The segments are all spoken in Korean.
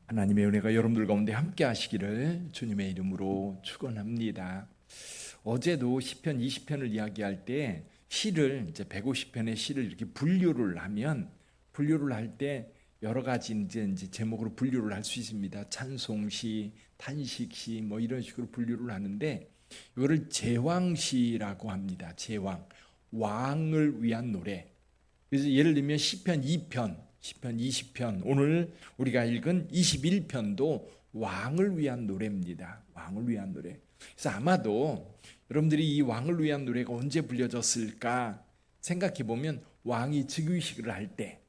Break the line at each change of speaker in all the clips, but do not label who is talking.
하나님의 은혜가 여러분들 가운데 함께 하시기를 주님의 이름으로 축원합니다. 어제도 시편 20편을 이야기할 때 시를 이제 150편의 시를 이렇게 분류를 할 때 여러 가지 이제 제목으로 분류를 할 수 있습니다. 찬송시, 탄식시 뭐 이런 식으로 분류를 하는데 이거를 제왕시라고 합니다. 제왕, 왕을 위한 노래. 그래서 예를 들면 시편 2편, 시편 20편, 오늘 우리가 읽은 21편도 왕을 위한 노래입니다. 왕을 위한 노래. 그래서 아마도 여러분들이 이 왕을 위한 노래가 언제 불려졌을까 생각해 보면 왕이 즉위식을 할 때,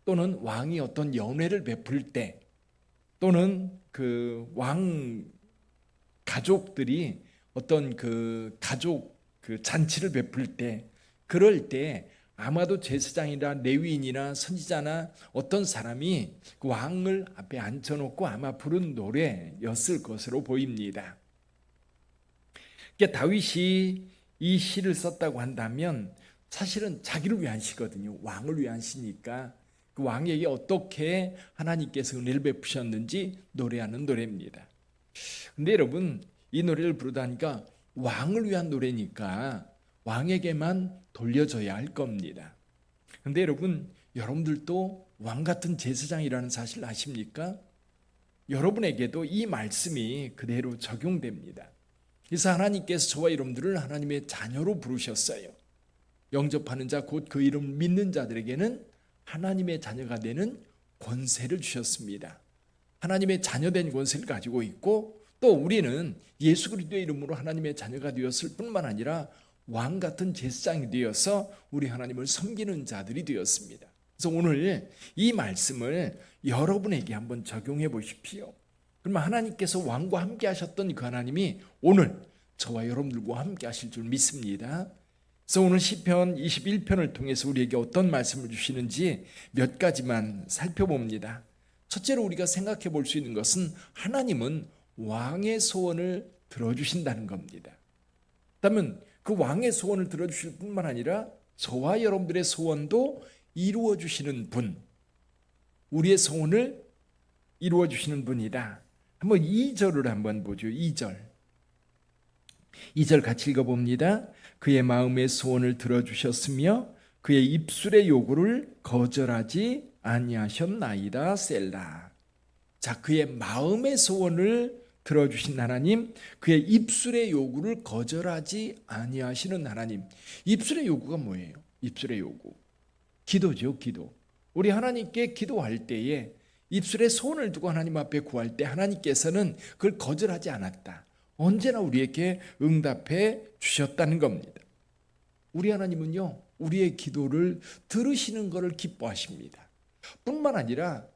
또는 왕이 어떤 연회를 베풀 때, 또는 그 왕 가족들이 어떤 그 가족 그 잔치를 베풀 때, 그럴 때 아마도 제사장이나 레위인이나 선지자나 어떤 사람이 그 왕을 앞에 앉혀놓고 아마 부른 노래였을 것으로 보입니다. 그러니까 다윗이 이 시를 썼다고 한다면 사실은 자기를 위한 시거든요. 왕을 위한 시니까 그 왕에게 어떻게 하나님께서 은혜를 베푸셨는지 노래하는 노래입니다. 근데 여러분, 이 노래를 부르다 하니까 왕을 위한 노래니까 왕에게만 돌려줘야 할 겁니다. 근데 여러분, 여러분들도 왕 같은 제사장이라는 사실 아십니까? 여러분에게도 이 말씀이 그대로 적용됩니다. 그래서 하나님께서 저와 여러분들을 하나님의 자녀로 부르셨어요. 영접하는 자, 곧 그 이름을 믿는 자들에게는 하나님의 자녀가 되는 권세를 주셨습니다. 하나님의 자녀된 권세를 가지고 있고, 또 우리는 예수 그리스도의 이름으로 하나님의 자녀가 되었을 뿐만 아니라 왕 같은 제사장이 되어서 우리 하나님을 섬기는 자들이 되었습니다. 그래서 오늘 이 말씀을 여러분에게 한번 적용해 보십시오. 그러면 하나님께서 왕과 함께 하셨던 그 하나님이 오늘 저와 여러분들과 함께 하실 줄 믿습니다. 그래서 오늘 시편 21편을 통해서 우리에게 어떤 말씀을 주시는지 몇 가지만 살펴봅니다. 첫째로 우리가 생각해 볼 수 있는 것은 하나님은 왕의 소원을 들어주신다는 겁니다. 그렇다면 그 왕의 소원을 들어주실 뿐만 아니라 저와 여러분들의 소원도 이루어 주시는 분, 우리의 소원을 이루어 주시는 분이다. 한번 2절을 한번 보죠. 2절 같이 읽어봅니다. 그의 마음의 소원을 들어주셨으며 그의 입술의 요구를 거절하지 아니하셨나이다. 셀라. 자, 그의 마음의 소원을 들어주신 하나님, 그의 입술의 요구를 거절하지 아니하시는 하나님. 입술의 요구가 뭐예요? 입술의 요구, 기도죠. 기도. 우리 하나님께 기도할 때에 입술에 소원을 두고 하나님 앞에 구할 때 하나님께서는 그걸 거절하지 않았다. 언제나 우리에게 응답해 주셨다는 겁니다. 우리 하나님은요, 우리의 기도를 들으시는 것을 기뻐하십니다. 뿐만 아니라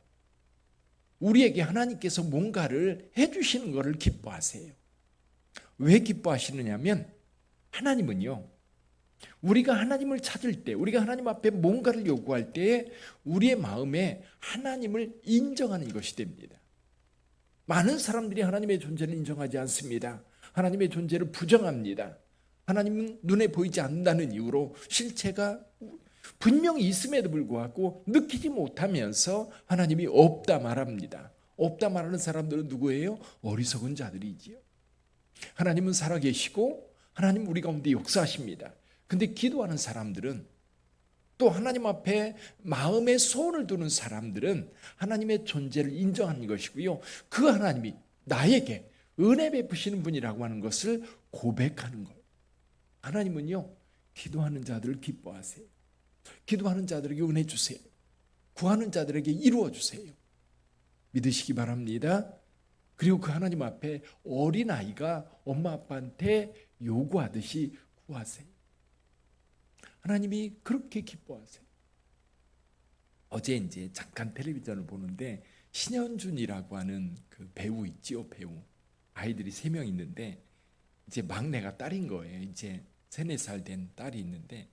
우리에게 하나님께서 뭔가를 해주시는 것을 기뻐하세요. 왜 기뻐하시느냐면 하나님은요, 우리가 하나님을 찾을 때, 우리가 하나님 앞에 뭔가를 요구할 때에 우리의 마음에 하나님을 인정하는 것이 됩니다. 많은 사람들이 하나님의 존재를 인정하지 않습니다. 하나님의 존재를 부정합니다. 하나님은 눈에 보이지 않는다는 이유로 실체가 분명히 있음에도 불구하고 느끼지 못하면서 하나님이 없다 말합니다. 없다 말하는 사람들은 누구예요? 어리석은 자들이지요. 하나님은 살아계시고 하나님 우리 가운데 역사하십니다. 근데 기도하는 사람들은, 또 하나님 앞에 마음의 소원을 두는 사람들은 하나님의 존재를 인정하는 것이고요, 그 하나님이 나에게 은혜 베푸시는 분이라고 하는 것을 고백하는 거예요. 하나님은요, 기도하는 자들을 기뻐하세요. 기도하는 자들에게 은혜 주세요. 구하는 자들에게 이루어 주세요. 믿으시기 바랍니다. 그리고 그 하나님 앞에 어린아이가 엄마 아빠한테 요구하듯이 구하세요. 하나님이 그렇게 기뻐하세요. 어제 이제 잠깐 텔레비전을 보는데 신현준이라고 하는 그 배우 있지요, 배우. 아이들이 3명 있는데 이제 막내가 딸인 거예요. 이제 3, 4살 된 딸이 있는데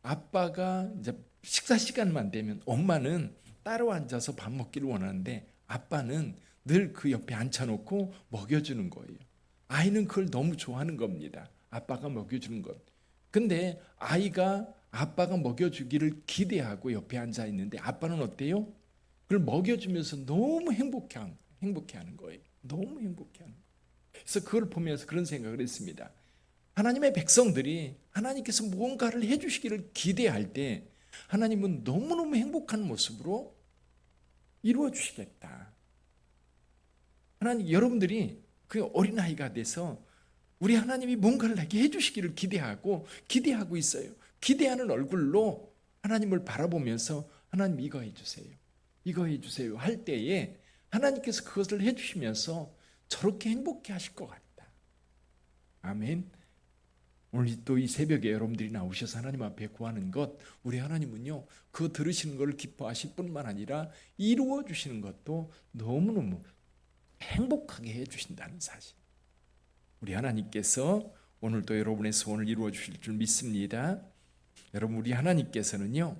아빠가 이제 식사 시간만 되면 엄마는 따로 앉아서 밥 먹기를 원하는데 아빠는 늘 그 옆에 앉혀놓고 먹여주는 거예요. 아이는 그걸 너무 좋아하는 겁니다. 아빠가 먹여주는 것. 근데 아이가 아빠가 먹여주기를 기대하고 옆에 앉아 있는데 아빠는 어때요? 그걸 먹여주면서 너무 행복해한 거예요. 행복해하는 거예요. 너무 행복해하는 거예요. 그래서 그걸 보면서 그런 생각을 했습니다. 하나님의 백성들이 하나님께서 무언가를 해주시기를 기대할 때 하나님은 너무너무 행복한 모습으로 이루어 주시겠다. 하나님, 여러분들이 그 어린아이가 돼서 우리 하나님이 뭔가를 내게 해주시기를 기대하고 있어요. 기대하는 얼굴로 하나님을 바라보면서 하나님 이거 해주세요. 이거 해주세요. 할 때에 하나님께서 그것을 해주시면서 저렇게 행복해 하실 것 같다. 아멘. 오늘 또 이 새벽에 여러분들이 나오셔서 하나님 앞에 구하는 것, 우리 하나님은요, 그 들으시는 것을 기뻐하실 뿐만 아니라 이루어 주시는 것도 너무너무 행복하게 해주신다는 사실. 우리 하나님께서 오늘도 여러분의 소원을 이루어 주실 줄 믿습니다. 여러분, 우리 하나님께서는요,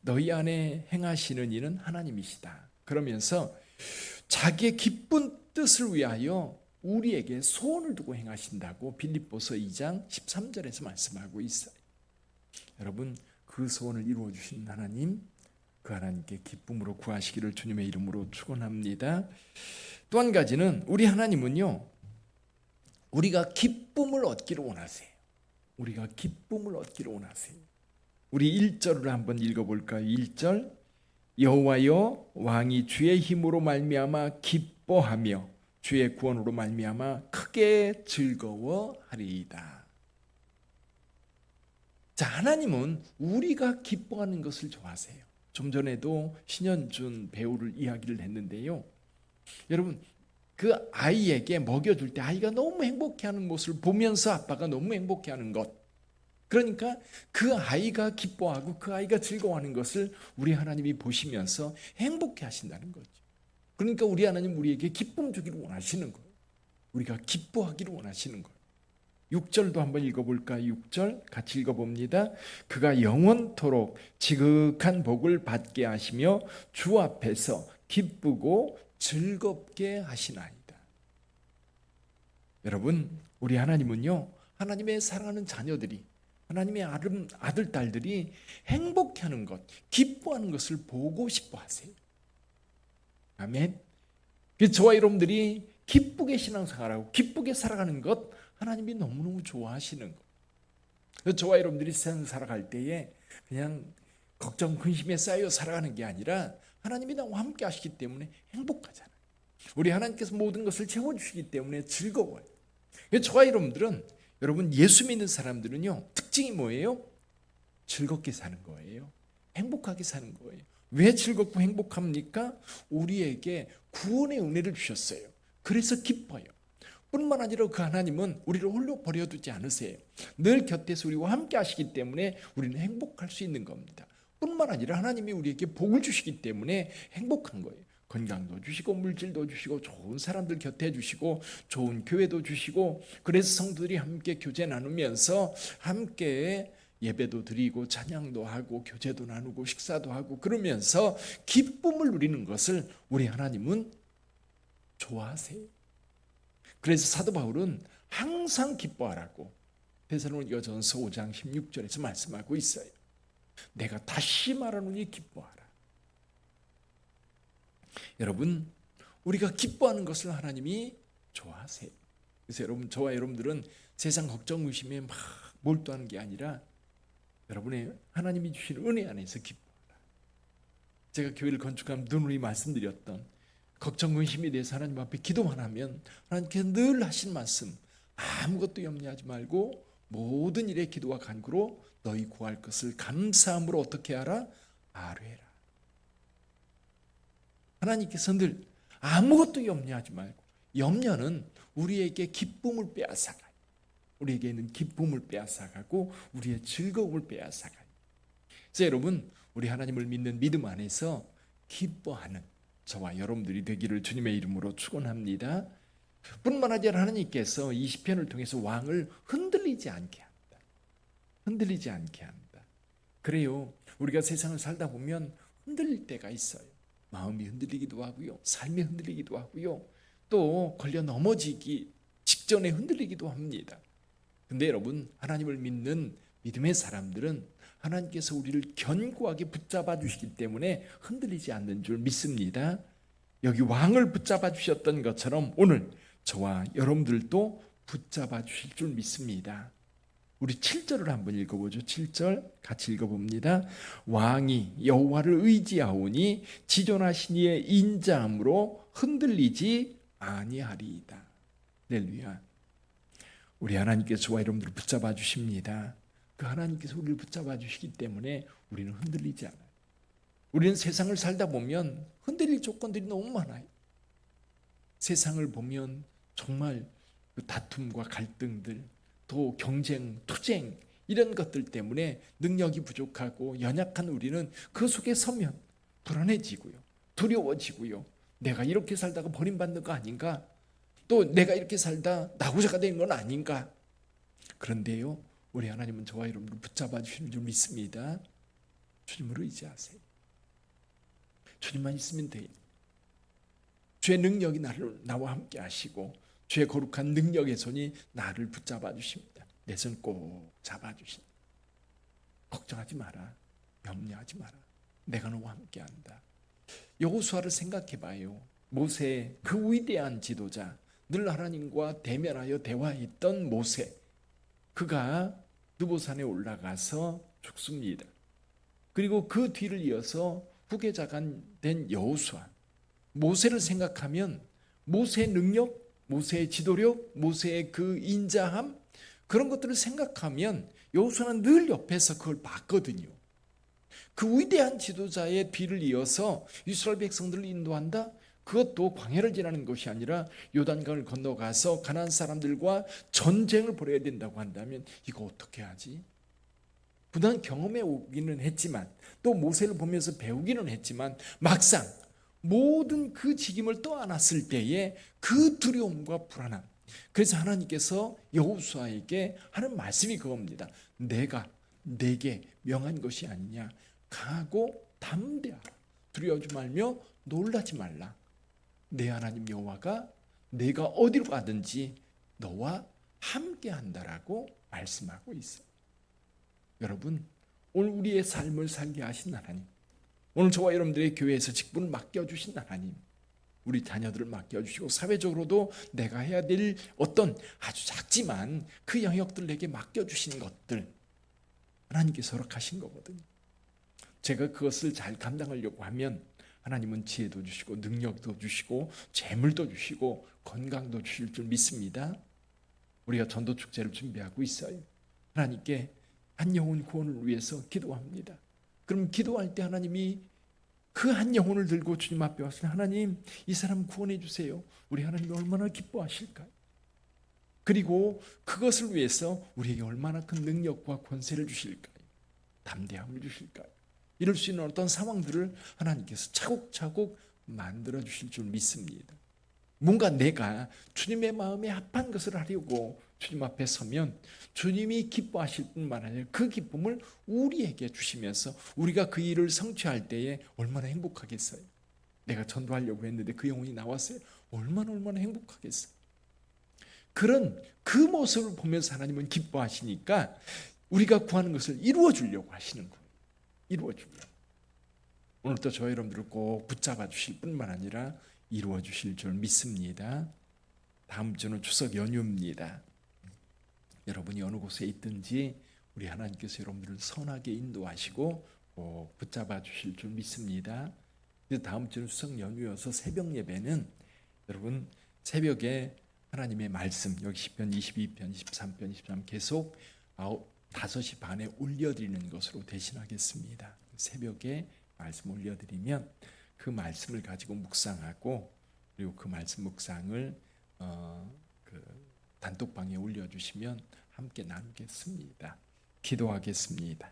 너희 안에 행하시는 이는 하나님이시다. 그러면서 자기의 기쁜 뜻을 위하여 우리에게 소원을 두고 행하신다고 빌립보서 2장 13절에서 말씀하고 있어요. 여러분, 그 소원을 이루어 주신 하나님, 그 하나님께 기쁨으로 구하시기를 주님의 이름으로 축원합니다. 또 한 가지는 우리 하나님은요, 우리가 기쁨을 얻기를 원하세요. 우리가 기쁨을 얻기를 원하세요. 우리 1절을 한번 읽어볼까요? 1절, 여호와여, 왕이 주의 힘으로 말미암아 기뻐하며 주의 구원으로 말미암아 크게 즐거워하리이다. 자, 하나님은 우리가 기뻐하는 것을 좋아하세요. 좀 전에도 신현준 배우를 이야기를 했는데요, 여러분, 그 아이에게 먹여줄 때 아이가 너무 행복해하는 모습을 보면서 아빠가 너무 행복해하는 것, 그러니까 그 아이가 기뻐하고 그 아이가 즐거워하는 것을 우리 하나님이 보시면서 행복해 하신다는 거죠. 그러니까 우리 하나님 우리에게 기쁨 주기를 원하시는 거예요. 우리가 기뻐하기를 원하시는 거예요. 6절도 한번 읽어볼까요? 6절 같이 읽어봅니다. 그가 영원토록 지극한 복을 받게 하시며 주 앞에서 기쁘고 즐겁게 하시나이다. 여러분, 우리 하나님은요, 하나님의 사랑하는 자녀들이, 하나님의 아들, 딸들이 행복해하는 것, 기뻐하는 것을 보고 싶어 하세요. 아멘. 그래서 저와 여러분들이 기쁘게 신앙생활하고 기쁘게 살아가는 것, 하나님이 너무너무 좋아하시는 것. 그래서 저와 여러분들이 세상 살아갈 때에 그냥 걱정, 근심에 쌓여 살아가는 게 아니라 하나님이 나와 함께 하시기 때문에 행복하잖아요. 우리 하나님께서 모든 것을 채워주시기 때문에 즐거워요. 그래서 저와 여러분들은, 여러분, 예수 믿는 사람들은요, 특징이 뭐예요? 즐겁게 사는 거예요. 행복하게 사는 거예요. 왜 즐겁고 행복합니까? 우리에게 구원의 은혜를 주셨어요. 그래서 기뻐요. 뿐만 아니라 그 하나님은 우리를 홀로 버려두지 않으세요. 늘 곁에서 우리와 함께 하시기 때문에 우리는 행복할 수 있는 겁니다. 뿐만 아니라 하나님이 우리에게 복을 주시기 때문에 행복한 거예요. 건강도 주시고 물질도 주시고 좋은 사람들 곁에 주시고 좋은 교회도 주시고, 그래서 성도들이 함께 교제 나누면서 함께 예배도 드리고 찬양도 하고 교제도 나누고 식사도 하고 그러면서 기쁨을 누리는 것을 우리 하나님은 좋아하세요. 그래서 사도 바울은 항상 기뻐하라고 데살로니가전서 5장 16절에서 말씀하고 있어요. 내가 다시 말하노니 기뻐하라. 여러분, 우리가 기뻐하는 것을 하나님이 좋아하세요. 그래서 여러분, 저와 여러분들은 세상 걱정 의심에 막 몰두하는 게 아니라 여러분의 하나님이 주신 은혜 안에서 기뻐하라. 제가 교회를 건축하면 누누이 말씀드렸던 걱정 의심에 대해서 하나님 앞에 기도만 하면 하나님께서 늘 하신 말씀, 아무것도 염려하지 말고 모든 일에 기도와 간구로 너희 구할 것을 감사함으로 어떻게 하라? 아뢰라. 하나님께서 늘 아무것도 염려하지 말고, 염려는 우리에게 기쁨을 빼앗아가요. 우리에게는 기쁨을 빼앗아가고 우리의 즐거움을 빼앗아가요. 그래서 여러분, 우리 하나님을 믿는 믿음 안에서 기뻐하는 저와 여러분들이 되기를 주님의 이름으로 축원합니다. 뿐만 아니라 하나님께서 이 시편을 통해서 왕을 흔들리지 않게 한다. 흔들리지 않게 한다. 그래요, 우리가 세상을 살다 보면 흔들릴 때가 있어요. 마음이 흔들리기도 하고요, 삶이 흔들리기도 하고요, 또 걸려 넘어지기 직전에 흔들리기도 합니다. 근데 여러분, 하나님을 믿는 믿음의 사람들은 하나님께서 우리를 견고하게 붙잡아 주시기 때문에 흔들리지 않는 줄 믿습니다. 여기 왕을 붙잡아 주셨던 것처럼 오늘 저와 여러분들도 붙잡아 주실 줄 믿습니다. 우리 7절을 한번 읽어보죠. 7절 같이 읽어봅니다. 왕이 여호와를 의지하오니 지존하신 이의 인자함으로 흔들리지 아니하리이다. 할렐루야. 우리 하나님께서 저와 여러분들을 붙잡아 주십니다. 그 하나님께서 우리를 붙잡아 주시기 때문에 우리는 흔들리지 않아요. 우리는 세상을 살다 보면 흔들릴 조건들이 너무 많아요. 세상을 보면 정말 그 다툼과 갈등들, 또 경쟁, 투쟁 이런 것들 때문에 능력이 부족하고 연약한 우리는 그 속에 서면 불안해지고요. 두려워지고요. 내가 이렇게 살다가 버림받는 거 아닌가? 또 내가 이렇게 살다 나고자가 되는 건 아닌가? 그런데요, 우리 하나님은 저와 여러분을 붙잡아 주시는 줄 믿습니다. 주님을 의지하세요. 주님만 있으면 돼요. 주의 능력이 나와 함께 하시고 주의 거룩한 능력의 손이 나를 붙잡아 주십니다. 내 손 꼭 잡아 주십니다. 걱정하지 마라. 염려하지 마라. 내가 너와 함께 한다. 여호수아를 생각해 봐요. 모세, 그 위대한 지도자, 늘 하나님과 대면하여 대화했던 모세, 그가 느보산에 올라가서 죽습니다. 그리고 그 뒤를 이어서 후계자가 된 여호수아, 모세를 생각하면 모세의 능력, 모세의 지도력, 모세의 그 인자함, 그런 것들을 생각하면 여호수아는 늘 옆에서 그걸 봤거든요. 그 위대한 지도자의 뒤를 이어서 이스라엘 백성들을 인도한다? 그것도 광야를 지나는 것이 아니라 요단강을 건너가서 가나안 사람들과 전쟁을 벌여야 된다고 한다면 이거 어떻게 하지? 부단 경험해 오기는 했지만 또 모세를 보면서 배우기는 했지만 막상 모든 그 직임을 떠안았을 때에 그 두려움과 불안함, 그래서 하나님께서 여호수아에게 하는 말씀이 그겁니다. 내가 내게 명한 것이 아니냐. 강하고 담대하라. 두려워하지 말며 놀라지 말라. 내 하나님 여호와가 내가 어디로 가든지 너와 함께 한다라고 말씀하고 있어요. 여러분, 오늘 우리의 삶을 살게 하신 하나님, 오늘 저와 여러분들의 교회에서 직분을 맡겨주신 하나님, 우리 자녀들을 맡겨주시고 사회적으로도 내가 해야 될 어떤 아주 작지만 그 영역들 내게 맡겨주신 것들 하나님께서 허락하신 거거든요. 제가 그것을 잘 감당하려고 하면 하나님은 지혜도 주시고 능력도 주시고 재물도 주시고 건강도 주실 줄 믿습니다. 우리가 전도축제를 준비하고 있어요. 하나님께 한 영혼 구원을 위해서 기도합니다. 그럼 기도할 때 하나님이 그 한 영혼을 들고 주님 앞에 와서 하나님 이 사람 구원해 주세요. 우리 하나님이 얼마나 기뻐하실까요? 그리고 그것을 위해서 우리에게 얼마나 큰 능력과 권세를 주실까요? 담대함을 주실까요? 이럴 수 있는 어떤 상황들을 하나님께서 차곡차곡 만들어 주실 줄 믿습니다. 뭔가 내가 주님의 마음에 합한 것을 하려고 주님 앞에 서면 주님이 기뻐하실 뿐만 아니라 그 기쁨을 우리에게 주시면서 우리가 그 일을 성취할 때에 얼마나 행복하겠어요. 내가 전도하려고 했는데 그 영혼이 나왔어요. 얼마나 행복하겠어요. 그런 그 모습을 보면서 하나님은 기뻐하시니까 우리가 구하는 것을 이루어 주려고 하시는 거예요. 이루어 주려고. 오늘도 저 여러분들을 꼭 붙잡아 주실 뿐만 아니라 이루어 주실 줄 믿습니다. 다음 주는 추석 연휴입니다. 여러분이 어느 곳에 있든지 우리 하나님께서 여러분들을 선하게 인도하시고 꼭 붙잡아 주실 줄 믿습니다. 다음 주는 추석 연휴여서 새벽 예배는 여러분 새벽에 하나님의 말씀, 여기 시편 22편, 23편, 23 계속 5시 반에 올려드리는 것으로 대신하겠습니다. 새벽에 말씀 올려드리면 그 말씀을 가지고 묵상하고 그리고 그 말씀 묵상을 단톡방에 올려주시면 함께 나누겠습니다. 기도하겠습니다.